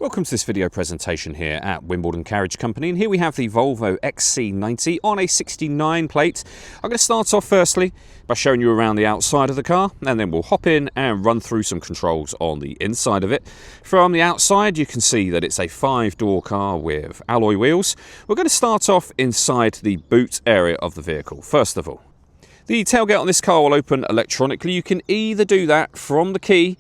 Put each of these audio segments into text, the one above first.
Welcome to this video presentation here at Wimbledon Carriage Company, and here we have the Volvo XC90 on a 69 plate. I'm going to start off firstly by showing you around the outside of the car, and then we'll hop in and run through some controls on the inside of it. From the outside you can see that it's a 5-door car with alloy wheels. We're going to start off inside the boot area of the vehicle. First of all, the tailgate on this car will open electronically. You can either do that from the key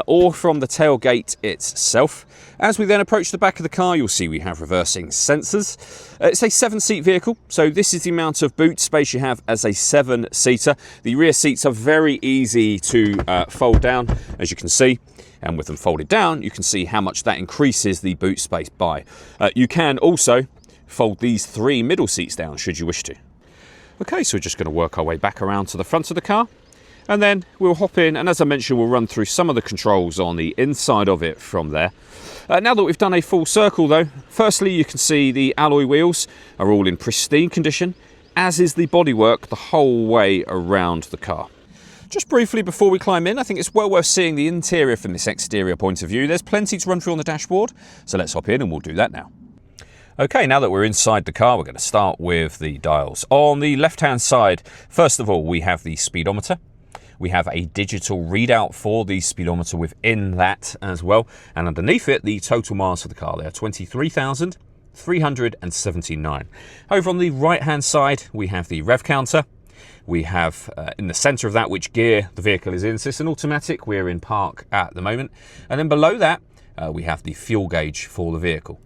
or from the tailgate itself. As we then approach the back of the car, you'll see we have reversing sensors. It's a 7-seat vehicle, so this is the amount of boot space you have as a 7-seater. The rear seats are very easy to fold down, as you can see. And with them folded down, you can see how much that increases the boot space by. You can also fold these 3 middle seats down, should you wish to. Okay, so we're just going to work our way back around to the front of the car, and then we'll hop in, and as I mentioned, we'll run through some of the controls on the inside of it from there. Now that we've done a full circle though, firstly you can see the alloy wheels are all in pristine condition, as is the bodywork the whole way around the car. Just briefly before we climb in, I think it's well worth seeing the interior from this exterior point of view. There's plenty to run through on the dashboard, so let's hop in and we'll do that now. Okay, now that we're inside the car, we're going to start with the dials. On the left-hand side, first of all, we have the speedometer. We have a digital readout for the speedometer within that as well. And underneath it, the total miles for the car there, 23,379. Over on the right-hand side, we have the rev counter. We have in the center of that which gear the vehicle is in. So it's an automatic. We're in park at the moment. And then below that, we have the fuel gauge for the vehicle.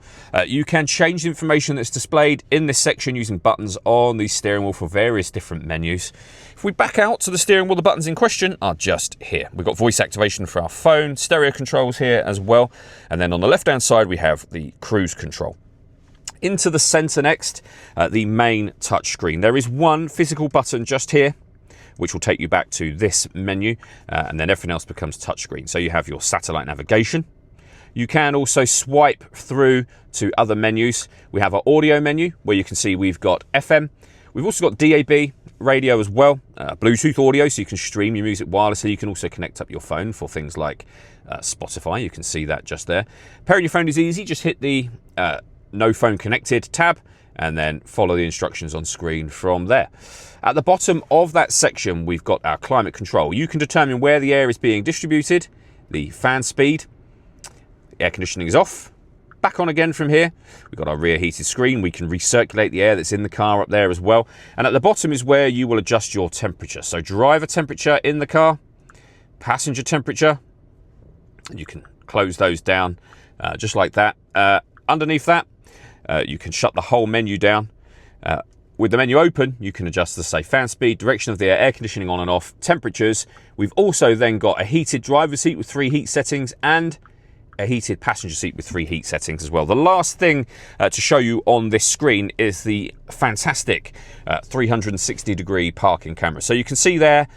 You can change the information that's displayed in this section using buttons on the steering wheel for various different menus. If we back out to the steering wheel, the buttons in question are just here. We've got voice activation for our phone, stereo controls here as well. And then on the left-hand side, we have the cruise control. Into the center next, the main touchscreen. There is one physical button just here, which will take you back to this menu, and then everything else becomes touchscreen. So you have your satellite navigation. You can also swipe through to other menus. We have our audio menu where you can see we've got FM. We've also got DAB radio as well, Bluetooth audio, so you can stream your music wirelessly. You can also connect up your phone for things like Spotify. You can see that just there. Pairing your phone is easy. Just hit the no phone connected tab and then follow the instructions on screen from there. At the bottom of that section, we've got our climate control. You can determine where the air is being distributed, the fan speed. Air conditioning is off. Back on again from here. We've got our rear heated screen. We can recirculate the air that's in the car up there as well. And at the bottom is where you will adjust your temperature. So driver temperature in the car, passenger temperature. And you can close those down just like that. Underneath that, you can shut the whole menu down. With the menu open, you can adjust the, say, fan speed, direction of the air conditioning on and off, temperatures. We've also then got a heated driver's seat with 3 heat settings and a heated passenger seat with 3 heat settings as well. The last thing to show you on this screen is the fantastic 360-degree parking camera. So you can see there,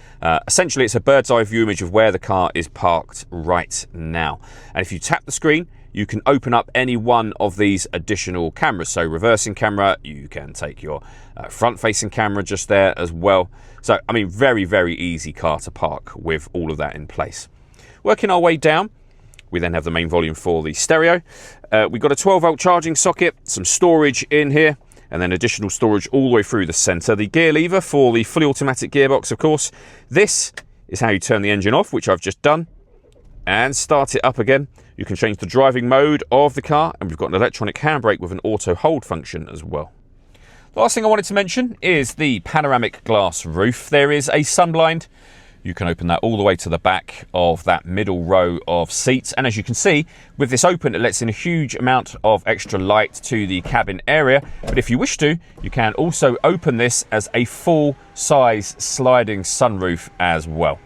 essentially it's a bird's eye view image of where the car is parked right now. And if you tap the screen, you can open up any one of these additional cameras. So reversing camera, you can take your front-facing camera just there as well. So, I mean, very, very easy car to park with all of that in place. Working our way down, we then have the main volume for the stereo. We've got a 12-volt charging socket, some storage in here, and then additional storage all the way through the center. The gear lever for the fully automatic gearbox, of course. This is how you turn the engine off, which I've just done, and start it up again. You can change the driving mode of the car, and we've got an electronic handbrake with an auto hold function as well. The last thing I wanted to mention is the panoramic glass roof. There is a sunblind. You can open that all the way to the back of that middle row of seats. And as you can see, with this open, it lets in a huge amount of extra light to the cabin area. But if you wish to, you can also open this as a full-size sliding sunroof as well.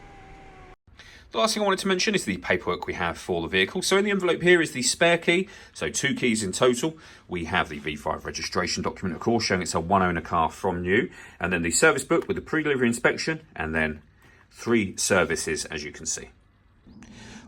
The last thing I wanted to mention is the paperwork we have for the vehicle. So in the envelope here is the spare key, so 2 keys in total. We have the V5 registration document, of course, showing it's a one-owner car from new. And then the service book with the pre-delivery inspection, and then 3 services, as you can see.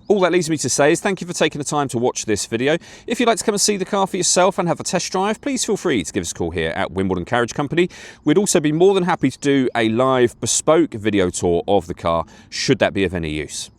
All that leaves me to say is thank you for taking the time to watch this video. If you'd like to come and see the car for yourself and have a test drive, please feel free to give us a call here at Wimbledon Carriage Company. We'd also be more than happy to do a live bespoke video tour of the car, should that be of any use.